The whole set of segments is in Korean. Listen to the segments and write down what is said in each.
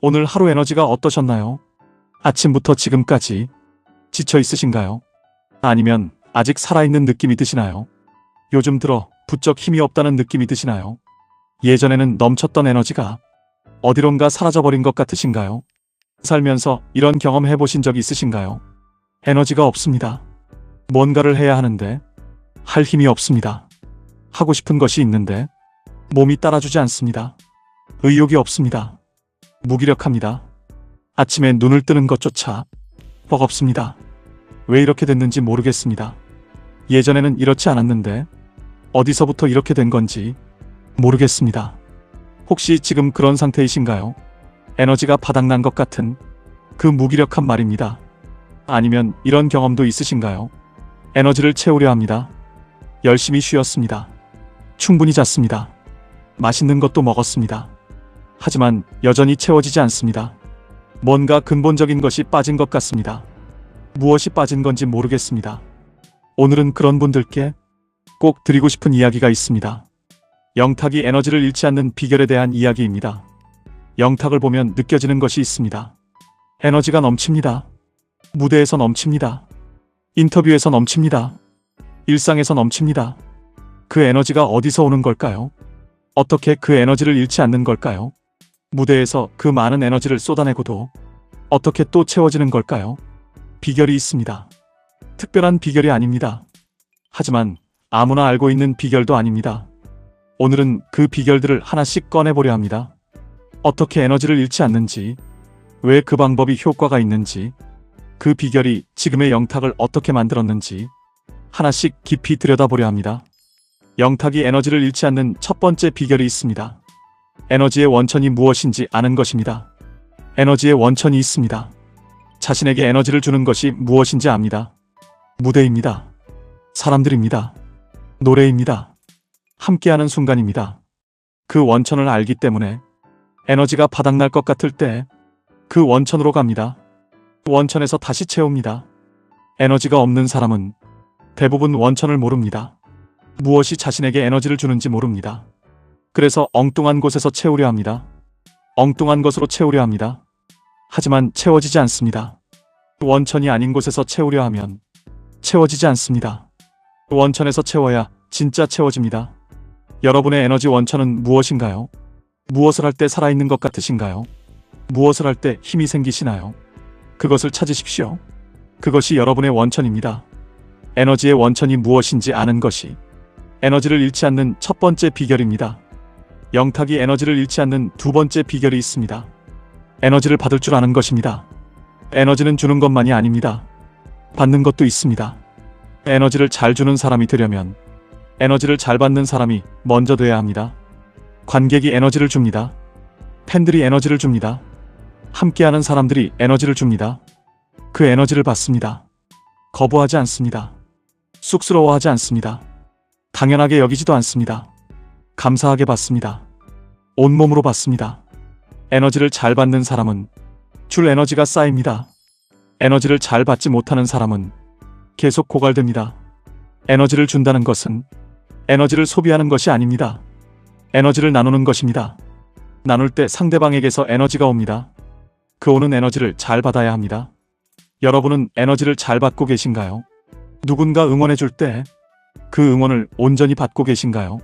오늘 하루 에너지가 어떠셨나요? 아침부터 지금까지 지쳐 있으신가요? 아니면 아직 살아있는 느낌이 드시나요? 요즘 들어 부쩍 힘이 없다는 느낌이 드시나요? 예전에는 넘쳤던 에너지가 어디론가 사라져버린 것 같으신가요? 살면서 이런 경험 해보신 적 있으신가요? 에너지가 없습니다. 뭔가를 해야 하는데 할 힘이 없습니다. 하고 싶은 것이 있는데 몸이 따라주지 않습니다. 의욕이 없습니다. 무기력합니다. 아침에 눈을 뜨는 것조차 버겁습니다. 왜 이렇게 됐는지 모르겠습니다. 예전에는 이렇지 않았는데 어디서부터 이렇게 된 건지 모르겠습니다. 혹시 지금 그런 상태이신가요? 에너지가 바닥난 것 같은 그 무기력한 말입니다. 아니면 이런 경험도 있으신가요? 에너지를 채우려 합니다. 열심히 쉬었습니다. 충분히 잤습니다. 맛있는 것도 먹었습니다. 하지만 여전히 채워지지 않습니다. 뭔가 근본적인 것이 빠진 것 같습니다. 무엇이 빠진 건지 모르겠습니다. 오늘은 그런 분들께 꼭 드리고 싶은 이야기가 있습니다. 영탁이 에너지를 잃지 않는 비결에 대한 이야기입니다. 영탁을 보면 느껴지는 것이 있습니다. 에너지가 넘칩니다. 무대에서 넘칩니다. 인터뷰에서 넘칩니다. 일상에서 넘칩니다. 그 에너지가 어디서 오는 걸까요? 어떻게 그 에너지를 잃지 않는 걸까요? 무대에서 그 많은 에너지를 쏟아내고도 어떻게 또 채워지는 걸까요? 비결이 있습니다. 특별한 비결이 아닙니다. 하지만 아무나 알고 있는 비결도 아닙니다. 오늘은 그 비결들을 하나씩 꺼내보려 합니다. 어떻게 에너지를 잃지 않는지, 왜 그 방법이 효과가 있는지, 그 비결이 지금의 영탁을 어떻게 만들었는지 하나씩 깊이 들여다보려 합니다. 영탁이 에너지를 잃지 않는 첫 번째 비결이 있습니다. 에너지의 원천이 무엇인지 아는 것입니다. 에너지의 원천이 있습니다. 자신에게 에너지를 주는 것이 무엇인지 압니다. 무대입니다. 사람들입니다. 노래입니다. 함께하는 순간입니다. 그 원천을 알기 때문에 에너지가 바닥날 것 같을 때 그 원천으로 갑니다. 원천에서 다시 채웁니다. 에너지가 없는 사람은 대부분 원천을 모릅니다. 무엇이 자신에게 에너지를 주는지 모릅니다. 그래서 엉뚱한 곳에서 채우려 합니다. 엉뚱한 것으로 채우려 합니다. 하지만 채워지지 않습니다. 원천이 아닌 곳에서 채우려 하면 채워지지 않습니다. 원천에서 채워야 진짜 채워집니다. 여러분의 에너지 원천은 무엇인가요? 무엇을 할 때 살아있는 것 같으신가요? 무엇을 할 때 힘이 생기시나요? 그것을 찾으십시오. 그것이 여러분의 원천입니다. 에너지의 원천이 무엇인지 아는 것이 에너지를 잃지 않는 첫 번째 비결입니다. 영탁이 에너지를 잃지 않는 두 번째 비결이 있습니다. 에너지를 받을 줄 아는 것입니다. 에너지는 주는 것만이 아닙니다. 받는 것도 있습니다. 에너지를 잘 주는 사람이 되려면 에너지를 잘 받는 사람이 먼저 돼야 합니다. 관객이 에너지를 줍니다. 팬들이 에너지를 줍니다. 함께하는 사람들이 에너지를 줍니다. 그 에너지를 받습니다. 거부하지 않습니다. 쑥스러워하지 않습니다. 당연하게 여기지도 않습니다. 감사하게 받습니다. 온몸으로 받습니다. 에너지를 잘 받는 사람은 줄 에너지가 쌓입니다. 에너지를 잘 받지 못하는 사람은 계속 고갈됩니다. 에너지를 준다는 것은 에너지를 소비하는 것이 아닙니다. 에너지를 나누는 것입니다. 나눌 때 상대방에게서 에너지가 옵니다. 그 오는 에너지를 잘 받아야 합니다. 여러분은 에너지를 잘 받고 계신가요? 누군가 응원해 줄 때 그 응원을 온전히 받고 계신가요?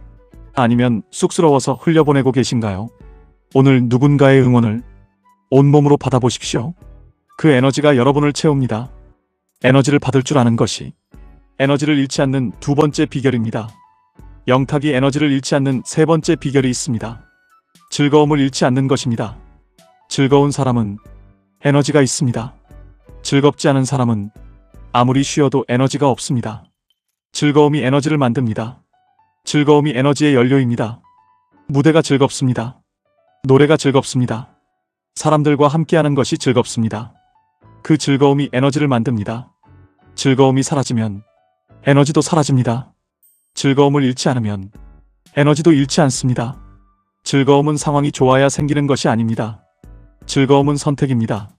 아니면 쑥스러워서 흘려보내고 계신가요? 오늘 누군가의 응원을 온몸으로 받아보십시오. 그 에너지가 여러분을 채웁니다. 에너지를 받을 줄 아는 것이 에너지를 잃지 않는 두 번째 비결입니다. 영탁이 에너지를 잃지 않는 세 번째 비결이 있습니다. 즐거움을 잃지 않는 것입니다. 즐거운 사람은 에너지가 있습니다. 즐겁지 않은 사람은 아무리 쉬어도 에너지가 없습니다. 즐거움이 에너지를 만듭니다. 즐거움이 에너지의 연료입니다. 무대가 즐겁습니다. 노래가 즐겁습니다. 사람들과 함께하는 것이 즐겁습니다. 그 즐거움이 에너지를 만듭니다. 즐거움이 사라지면 에너지도 사라집니다. 즐거움을 잃지 않으면 에너지도 잃지 않습니다. 즐거움은 상황이 좋아야 생기는 것이 아닙니다. 즐거움은 선택입니다.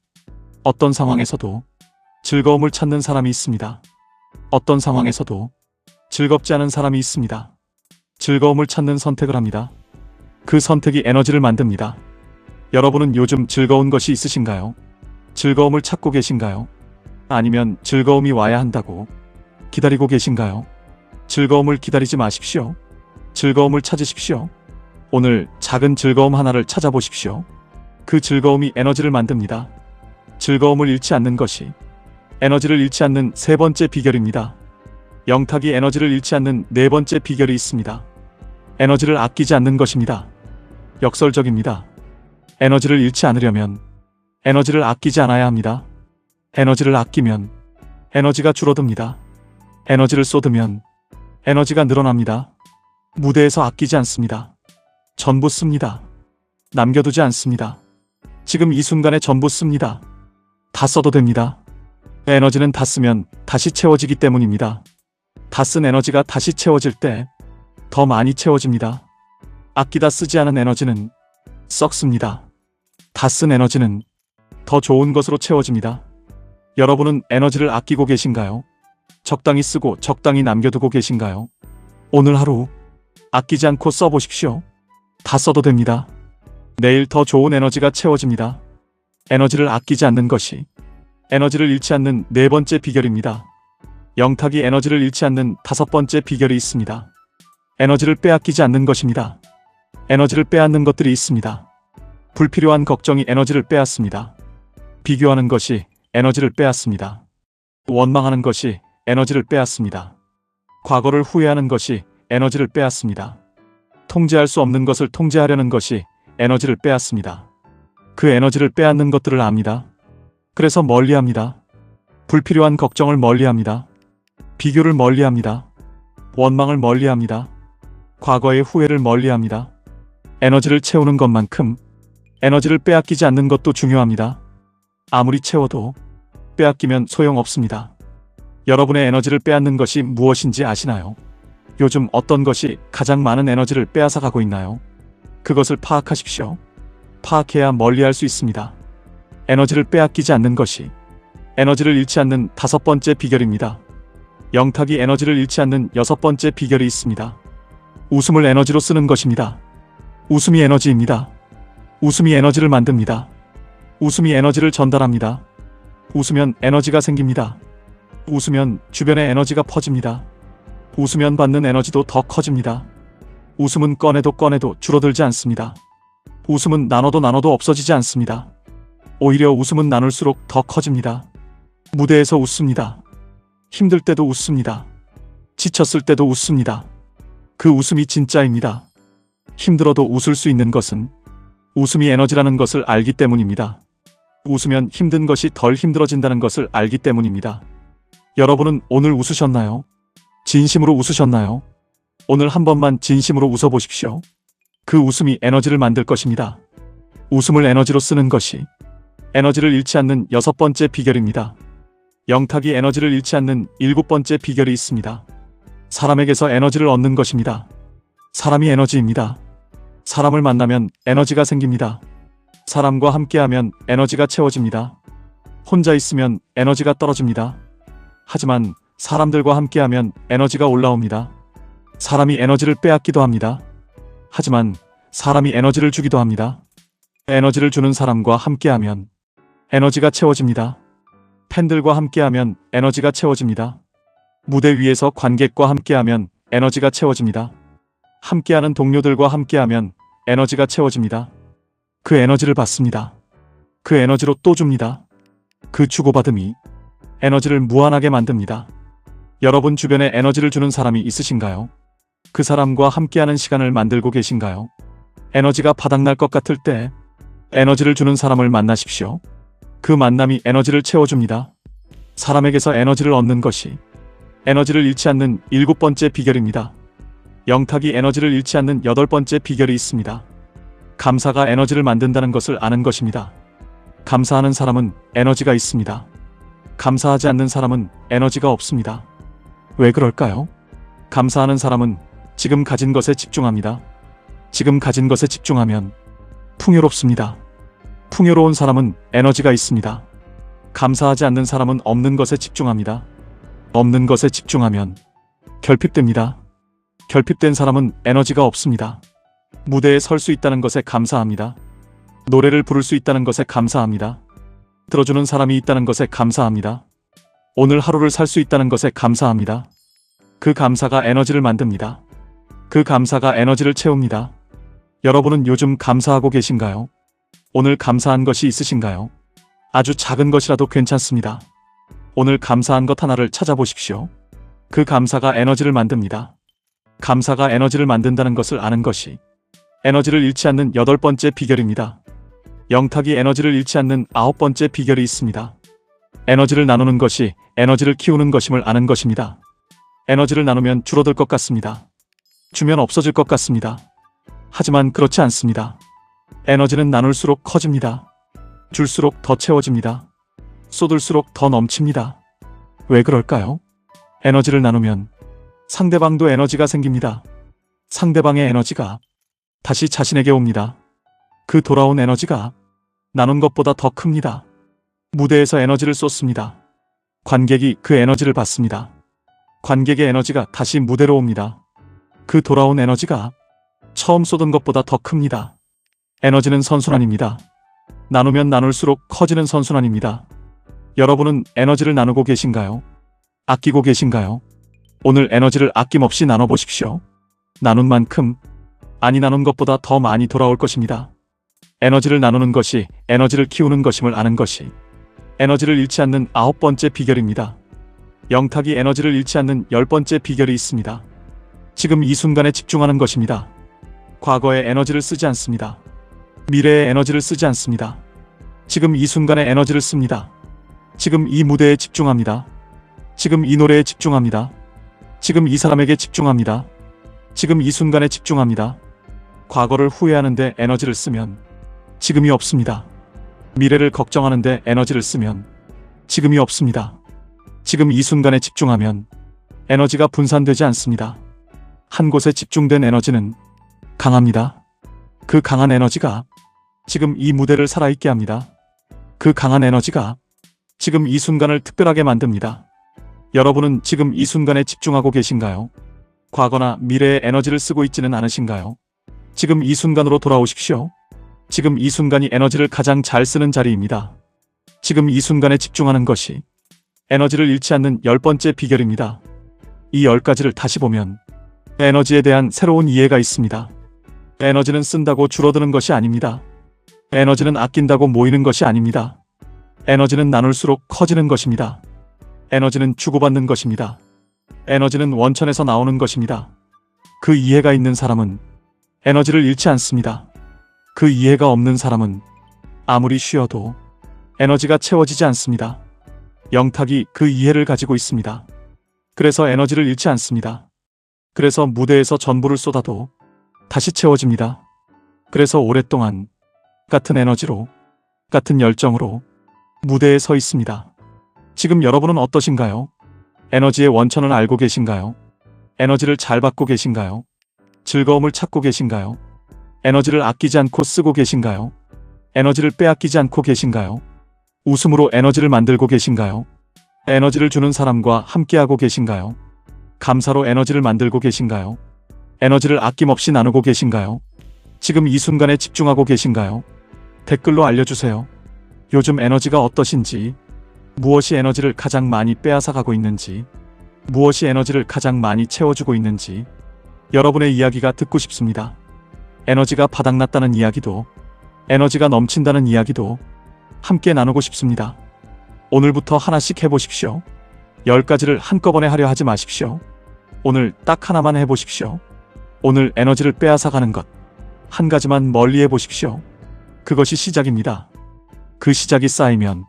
어떤 상황에서도 즐거움을 찾는 사람이 있습니다. 어떤 상황에서도 즐겁지 않은 사람이 있습니다. 즐거움을 찾는 선택을 합니다. 그 선택이 에너지를 만듭니다. 여러분은 요즘 즐거운 것이 있으신가요? 즐거움을 찾고 계신가요? 아니면 즐거움이 와야 한다고 기다리고 계신가요? 즐거움을 기다리지 마십시오. 즐거움을 찾으십시오. 오늘 작은 즐거움 하나를 찾아보십시오. 그 즐거움이 에너지를 만듭니다. 즐거움을 잃지 않는 것이 에너지를 잃지 않는 세 번째 비결입니다. 영탁이 에너지를 잃지 않는 네 번째 비결이 있습니다. 에너지를 아끼지 않는 것입니다. 역설적입니다. 에너지를 잃지 않으려면 에너지를 아끼지 않아야 합니다. 에너지를 아끼면 에너지가 줄어듭니다. 에너지를 쏟으면 에너지가 늘어납니다. 무대에서 아끼지 않습니다. 전부 씁니다. 남겨두지 않습니다. 지금 이 순간에 전부 씁니다. 다 써도 됩니다. 에너지는 다 쓰면 다시 채워지기 때문입니다. 다 쓴 에너지가 다시 채워질 때 더 많이 채워집니다. 아끼다 쓰지 않은 에너지는 썩습니다. 다 쓴 에너지는 더 좋은 것으로 채워집니다. 여러분은 에너지를 아끼고 계신가요? 적당히 쓰고 적당히 남겨두고 계신가요? 오늘 하루 아끼지 않고 써보십시오. 다 써도 됩니다. 내일 더 좋은 에너지가 채워집니다. 에너지를 아끼지 않는 것이 에너지를 잃지 않는 네 번째 비결입니다. 영탁이 에너지를 잃지 않는 다섯 번째 비결이 있습니다. 에너지를 빼앗기지 않는 것입니다. 에너지를 빼앗는 것들이 있습니다. 불필요한 걱정이 에너지를 빼앗습니다. 비교하는 것이 에너지를 빼앗습니다. 원망하는 것이 에너지를 빼앗습니다. 과거를 후회하는 것이 에너지를 빼앗습니다. 통제할 수 없는 것을 통제하려는 것이 에너지를 빼앗습니다. 그 에너지를 빼앗는 것들을 압니다. 그래서 멀리합니다. 불필요한 걱정을 멀리합니다. 비교를 멀리합니다. 원망을 멀리합니다. 과거의 후회를 멀리합니다. 에너지를 채우는 것만큼 에너지를 빼앗기지 않는 것도 중요합니다. 아무리 채워도 빼앗기면 소용없습니다. 여러분의 에너지를 빼앗는 것이 무엇인지 아시나요? 요즘 어떤 것이 가장 많은 에너지를 빼앗아 가고 있나요? 그것을 파악하십시오. 파악해야 멀리할 수 있습니다. 에너지를 빼앗기지 않는 것이 에너지를 잃지 않는 다섯 번째 비결입니다. 영탁이 에너지를 잃지 않는 여섯 번째 비결이 있습니다. 웃음을 에너지로 쓰는 것입니다. 웃음이 에너지입니다. 웃음이 에너지를 만듭니다. 웃음이 에너지를 전달합니다. 웃으면 에너지가 생깁니다. 웃으면 주변에 에너지가 퍼집니다. 웃으면 받는 에너지도 더 커집니다. 웃음은 꺼내도 줄어들지 않습니다. 웃음은 나눠도 없어지지 않습니다. 오히려 웃음은 나눌수록 더 커집니다. 무대에서 웃습니다. 힘들 때도 웃습니다. 지쳤을 때도 웃습니다. 그 웃음이 진짜입니다. 힘들어도 웃을 수 있는 것은 웃음이 에너지라는 것을 알기 때문입니다. 웃으면 힘든 것이 덜 힘들어진다는 것을 알기 때문입니다. 여러분은 오늘 웃으셨나요? 진심으로 웃으셨나요? 오늘 한 번만 진심으로 웃어보십시오. 그 웃음이 에너지를 만들 것입니다. 웃음을 에너지로 쓰는 것이 에너지를 잃지 않는 여섯 번째 비결입니다. 영탁이 에너지를 잃지 않는 일곱 번째 비결이 있습니다. 사람에게서 에너지를 얻는 것입니다. 사람이 에너지입니다. 사람을 만나면 에너지가 생깁니다. 사람과 함께하면 에너지가 채워집니다. 혼자 있으면 에너지가 떨어집니다. 하지만 사람들과 함께하면 에너지가 올라옵니다. 사람이 에너지를 빼앗기도 합니다. 하지만 사람이 에너지를 주기도 합니다. 에너지를 주는 사람과 함께하면 에너지가 채워집니다. 팬들과 함께하면 에너지가 채워집니다. 무대 위에서 관객과 함께하면 에너지가 채워집니다. 함께하는 동료들과 함께하면 에너지가 채워집니다. 그 에너지를 받습니다. 그 에너지로 또 줍니다. 그 주고받음이 에너지를 무한하게 만듭니다. 여러분 주변에 에너지를 주는 사람이 있으신가요? 그 사람과 함께하는 시간을 만들고 계신가요? 에너지가 바닥날 것 같을 때 에너지를 주는 사람을 만나십시오. 그 만남이 에너지를 채워줍니다. 사람에게서 에너지를 얻는 것이 에너지를 잃지 않는 일곱 번째 비결입니다. 영탁이 에너지를 잃지 않는 여덟 번째 비결이 있습니다. 감사가 에너지를 만든다는 것을 아는 것입니다. 감사하는 사람은 에너지가 있습니다. 감사하지 않는 사람은 에너지가 없습니다. 왜 그럴까요? 감사하는 사람은 지금 가진 것에 집중합니다. 지금 가진 것에 집중하면 풍요롭습니다. 풍요로운 사람은 에너지가 있습니다. 감사하지 않는 사람은 없는 것에 집중합니다. 없는 것에 집중하면 결핍됩니다. 결핍된 사람은 에너지가 없습니다. 무대에 설 수 있다는 것에 감사합니다. 노래를 부를 수 있다는 것에 감사합니다. 들어주는 사람이 있다는 것에 감사합니다. 오늘 하루를 살 수 있다는 것에 감사합니다. 그 감사가 에너지를 만듭니다. 그 감사가 에너지를 채웁니다. 여러분은 요즘 감사하고 계신가요? 오늘 감사한 것이 있으신가요? 아주 작은 것이라도 괜찮습니다. 오늘 감사한 것 하나를 찾아보십시오. 그 감사가 에너지를 만듭니다. 감사가 에너지를 만든다는 것을 아는 것이 에너지를 잃지 않는 8번째 비결입니다. 영탁이 에너지를 잃지 않는 9번째 비결이 있습니다. 에너지를 나누는 것이 에너지를 키우는 것임을 아는 것입니다. 에너지를 나누면 줄어들 것 같습니다. 주면 없어질 것 같습니다. 하지만 그렇지 않습니다. 에너지는 나눌수록 커집니다. 줄수록 더 채워집니다. 쏟을수록 더 넘칩니다. 왜 그럴까요? 에너지를 나누면 상대방도 에너지가 생깁니다. 상대방의 에너지가 다시 자신에게 옵니다. 그 돌아온 에너지가 나눈 것보다 더 큽니다. 무대에서 에너지를 쏟습니다. 관객이 그 에너지를 받습니다. 관객의 에너지가 다시 무대로 옵니다. 그 돌아온 에너지가 처음 쏟은 것보다 더 큽니다. 에너지는 선순환입니다. 나누면 나눌수록 커지는 선순환입니다. 여러분은 에너지를 나누고 계신가요? 아끼고 계신가요? 오늘 에너지를 아낌없이 나눠보십시오. 나눈 만큼, 아니 나눈 것보다 더 많이 돌아올 것입니다. 에너지를 나누는 것이 에너지를 키우는 것임을 아는 것이 에너지를 잃지 않는 9번째 비결입니다. 영탁이 에너지를 잃지 않는 10번째 비결이 있습니다. 지금 이 순간에 집중하는 것입니다. 과거에 에너지를 쓰지 않습니다. 미래에 에너지를 쓰지 않습니다. 지금 이 순간에 에너지를 씁니다. 지금 이 무대에 집중합니다. 지금 이 노래에 집중합니다. 지금 이 사람에게 집중합니다. 지금 이 순간에 집중합니다. 과거를 후회하는데 에너지를 쓰면 지금이 없습니다. 미래를 걱정하는데 에너지를 쓰면 지금이 없습니다. 지금 이 순간에 집중하면 에너지가 분산되지 않습니다. 한 곳에 집중된 에너지는 강합니다. 그 강한 에너지가 지금 이 무대를 살아있게 합니다. 그 강한 에너지가 지금 이 순간을 특별하게 만듭니다. 여러분은 지금 이 순간에 집중하고 계신가요? 과거나 미래에 에너지를 쓰고 있지는 않으신가요? 지금 이 순간으로 돌아오십시오. 지금 이 순간이 에너지를 가장 잘 쓰는 자리입니다. 지금 이 순간에 집중하는 것이 에너지를 잃지 않는 10번째 비결입니다. 이 10가지를 다시 보면 에너지에 대한 새로운 이해가 있습니다. 에너지는 쓴다고 줄어드는 것이 아닙니다. 에너지는 아낀다고 모이는 것이 아닙니다. 에너지는 나눌수록 커지는 것입니다. 에너지는 주고받는 것입니다. 에너지는 원천에서 나오는 것입니다. 그 이해가 있는 사람은 에너지를 잃지 않습니다. 그 이해가 없는 사람은 아무리 쉬어도 에너지가 채워지지 않습니다. 영탁이 그 이해를 가지고 있습니다. 그래서 에너지를 잃지 않습니다. 그래서 무대에서 전부를 쏟아도 다시 채워집니다. 그래서 오랫동안 같은 에너지로, 같은 열정으로 무대에 서 있습니다. 지금 여러분은 어떠신가요? 에너지의 원천을 알고 계신가요? 에너지를 잘 받고 계신가요? 즐거움을 찾고 계신가요? 에너지를 아끼지 않고 쓰고 계신가요? 에너지를 빼앗기지 않고 계신가요? 웃음으로 에너지를 만들고 계신가요? 에너지를 주는 사람과 함께하고 계신가요? 감사로 에너지를 만들고 계신가요? 에너지를 아낌없이 나누고 계신가요? 지금 이 순간에 집중하고 계신가요? 댓글로 알려주세요. 요즘 에너지가 어떠신지, 무엇이 에너지를 가장 많이 빼앗아 가고 있는지, 무엇이 에너지를 가장 많이 채워주고 있는지 여러분의 이야기가 듣고 싶습니다. 에너지가 바닥났다는 이야기도, 에너지가 넘친다는 이야기도 함께 나누고 싶습니다. 오늘부터 하나씩 해보십시오. 10가지를 한꺼번에 하려 하지 마십시오. 오늘 딱 하나만 해보십시오. 오늘 에너지를 빼앗아 가는 것 한 가지만 멀리 해보십시오. 그것이 시작입니다. 그 시작이 쌓이면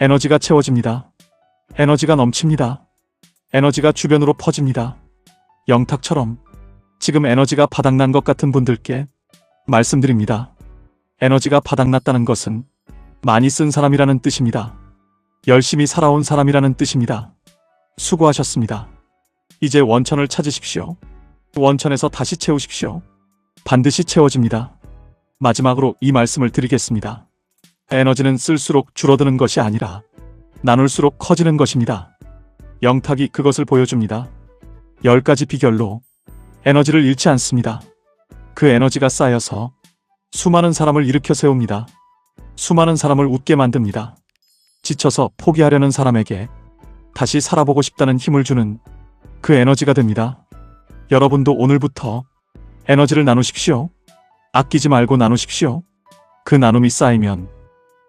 에너지가 채워집니다. 에너지가 넘칩니다. 에너지가 주변으로 퍼집니다. 영탁처럼 지금 에너지가 바닥난 것 같은 분들께 말씀드립니다. 에너지가 바닥났다는 것은 많이 쓴 사람이라는 뜻입니다. 열심히 살아온 사람이라는 뜻입니다. 수고하셨습니다. 이제 원천을 찾으십시오. 원천에서 다시 채우십시오. 반드시 채워집니다. 마지막으로 이 말씀을 드리겠습니다. 에너지는 쓸수록 줄어드는 것이 아니라 나눌수록 커지는 것입니다. 영탁이 그것을 보여줍니다. 10가지 비결로 에너지를 잃지 않습니다. 그 에너지가 쌓여서 수많은 사람을 일으켜 세웁니다. 수많은 사람을 웃게 만듭니다. 지쳐서 포기하려는 사람에게 다시 살아보고 싶다는 힘을 주는 그 에너지가 됩니다. 여러분도 오늘부터 에너지를 나누십시오. 아끼지 말고 나누십시오. 그 나눔이 쌓이면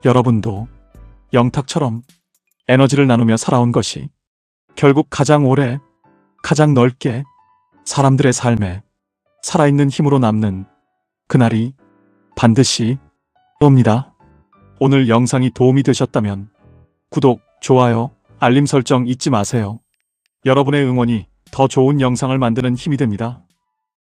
여러분도 영탁처럼 에너지를 나누며 살아온 것이 결국 가장 오래, 가장 넓게 사람들의 삶에 살아있는 힘으로 남는 그날이 반드시 옵니다. 오늘 영상이 도움이 되셨다면 구독, 좋아요, 알림 설정 잊지 마세요. 여러분의 응원이 더 좋은 영상을 만드는 힘이 됩니다.